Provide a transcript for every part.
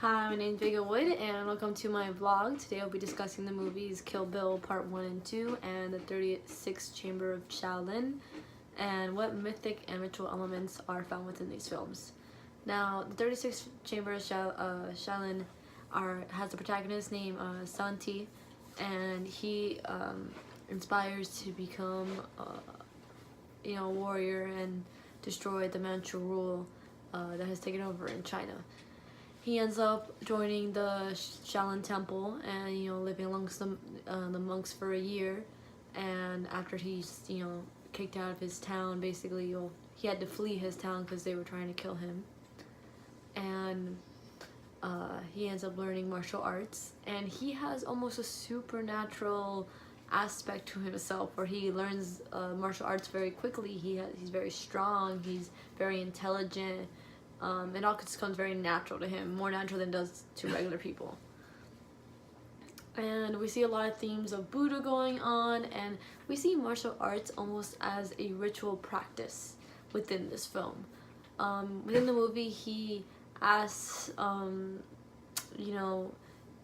Hi, my name is Vega Wood and welcome to my vlog. Today I'll be discussing the movies Kill Bill Part 1 and 2 and the 36th Chamber of Shaolin and what mythic and ritual elements are found within these films. Now, the 36th Chamber of Shaolin has a protagonist named Santi, and he inspires to become a warrior and destroy the Manchu rule that has taken over in China. He ends up joining the Shaolin Temple and living amongst the monks for a year. And after he's kicked out of his town, basically he had to flee his town because they were trying to kill him. And he ends up learning martial arts, and he has almost a supernatural aspect to himself where he learns martial arts very quickly. He's very strong. He's very intelligent. It all just comes very natural to him, more natural than it does to regular people. And we see a lot of themes of Buddha going on, and we see martial arts almost as a ritual practice within this film. Within the movie, he asks,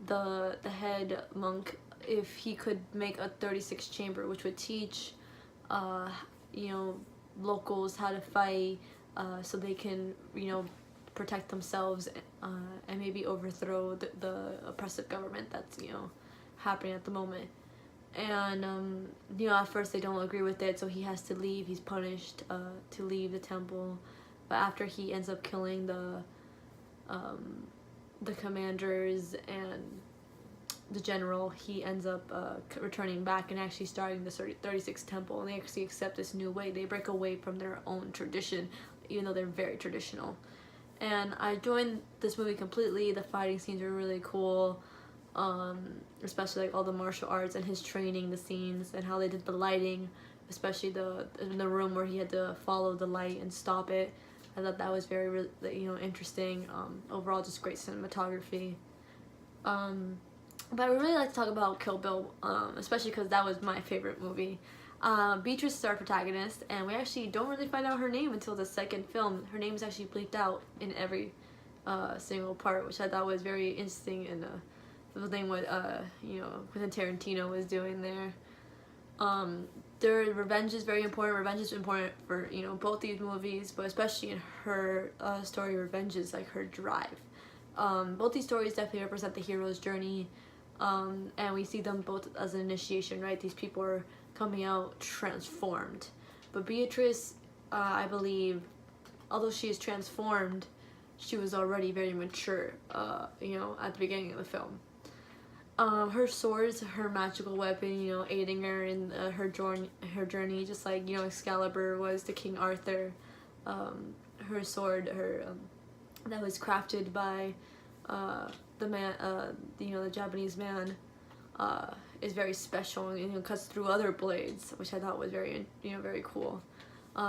the head monk if he could make a 36 chamber, which would teach, locals how to fight, so they can, protect themselves and maybe overthrow the oppressive government that's, happening at the moment. And, at first they don't agree with it, so he has to leave. He's punished to leave the temple. But after he ends up killing the commanders and the general, he ends up returning back and actually starting the 36th temple, and they actually accept this new way. They break away from their own tradition, even though they're very traditional. And I joined this movie completely. The fighting scenes are really cool, especially like all the martial arts and his training, the scenes, and how they did the lighting, especially in the room where he had to follow the light and stop it. I thought that was very interesting. Overall, just great cinematography. But I would really like to talk about Kill Bill, especially because that was my favorite movie. Beatrice is our protagonist, and we actually don't really find out her name until the second film. Her name is actually bleeped out in every single part, which I thought was very interesting, and the thing what Quentin Tarantino was doing there. Their revenge is very important. Revenge is important for both these movies, but especially in her story, revenge is like her drive. Both these stories definitely represent the hero's journey, and we see them both as an initiation, right? These people are coming out transformed. But Beatrice, I believe, although she is transformed, she was already very mature, at the beginning of the film. Her sword's her magical weapon, aiding her in her journey, just like, Excalibur was to King Arthur. Her sword, that was crafted by the man, the Japanese man, is very special, and cuts through other blades, which I thought was very, very cool.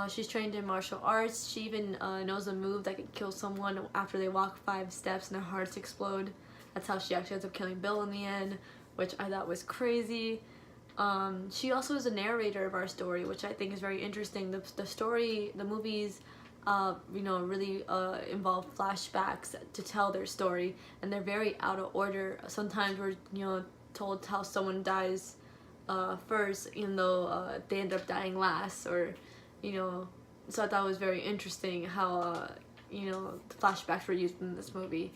She's trained in martial arts. She even knows a move that can kill someone after they walk 5 steps and their hearts explode. That's how she actually ends up killing Bill in the end, which I thought was crazy. She also is a narrator of our story, which I think is very interesting. The movies, really involve flashbacks to tell their story, and they're very out of order. Sometimes we're, told how someone dies first, even though they end up dying last, or, so I thought it was very interesting how, the flashbacks were used in this movie.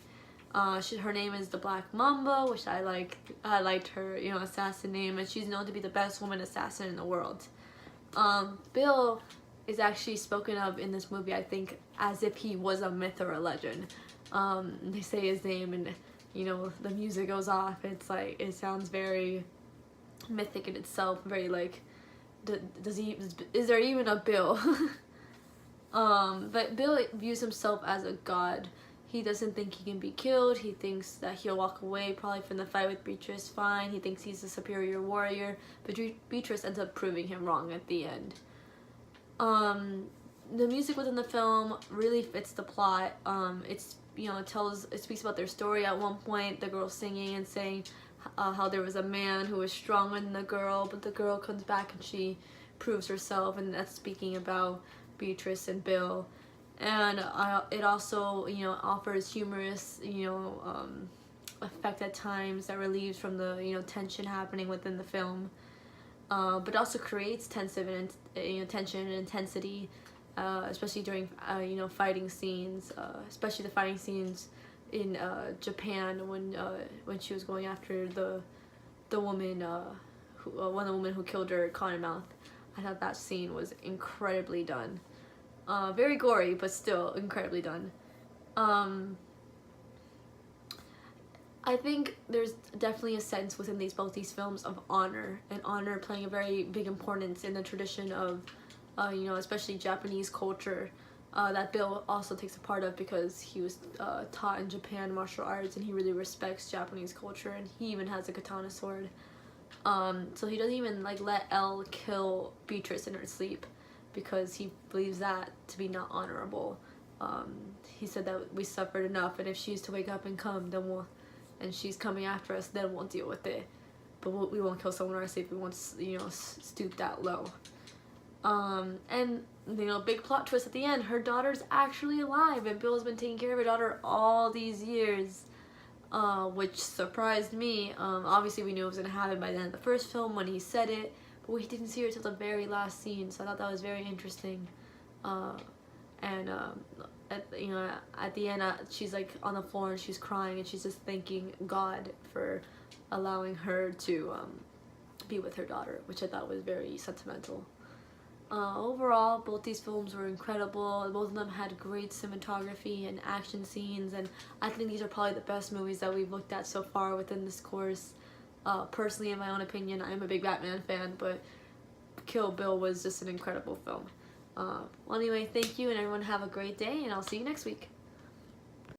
Her name is the Black Mamba, which I liked her, assassin name, and she's known to be the best woman assassin in the world. Bill is actually spoken of in this movie, I think, as if he was a myth or a legend. They say his name, and the music goes off. It's like, it sounds very mythic in itself, very like, is there even a Bill? But Bill views himself as a god. He doesn't think he can be killed. He thinks that he'll walk away probably from the fight with Beatrice fine. He thinks he's a superior warrior, but Beatrice ends up proving him wrong at the end. The music within the film really fits the plot. It's it speaks about their story. At one point, the girl's singing and saying how there was a man who was stronger than the girl, but the girl comes back and she proves herself, and that's speaking about Beatrice and Bill. and it also, you know, offers humorous, you know, effect at times that relieves from the, you know, tension happening within the film, but also creates tensive and, you know, tension and intensity, especially during, you know, fighting scenes, especially the fighting scenes in Japan when she was going after the woman, one of the women who killed her Cottonmouth. I thought that scene was incredibly done. Very gory, but still incredibly done. I think there's definitely a sense within both these films of honor, and honor playing a very big importance in the tradition of, you know, especially Japanese culture, that Bill also takes a part of because he was taught in Japan martial arts, and he really respects Japanese culture, and he even has a katana sword. So he doesn't even like let Elle kill Beatrice in her sleep because he believes that to be not honorable. He said that we suffered enough, and if she's to wake up and come, then and she's coming after us, then we'll deal with it. But we won't kill someone in our sleep. We won't, you know, stoop that low. And, you know, big plot twist at the end. Her daughter's actually alive, and Bill's been taking care of her daughter all these years, which surprised me. Obviously, we knew it was going to happen by the end of the first film when he said it, but we didn't see her till the very last scene, so I thought that was very interesting. You know, at the end, she's like on the floor and she's crying, and she's just thanking God for allowing her to be with her daughter, which I thought was very sentimental. Overall, both these films were incredible. Both of them had great cinematography and action scenes, and I think these are probably the best movies that we've looked at so far within this course. Personally, in my own opinion, I'm a big Batman fan, but Kill Bill was just an incredible film. Well, anyway, thank you, and everyone have a great day, and I'll see you next week.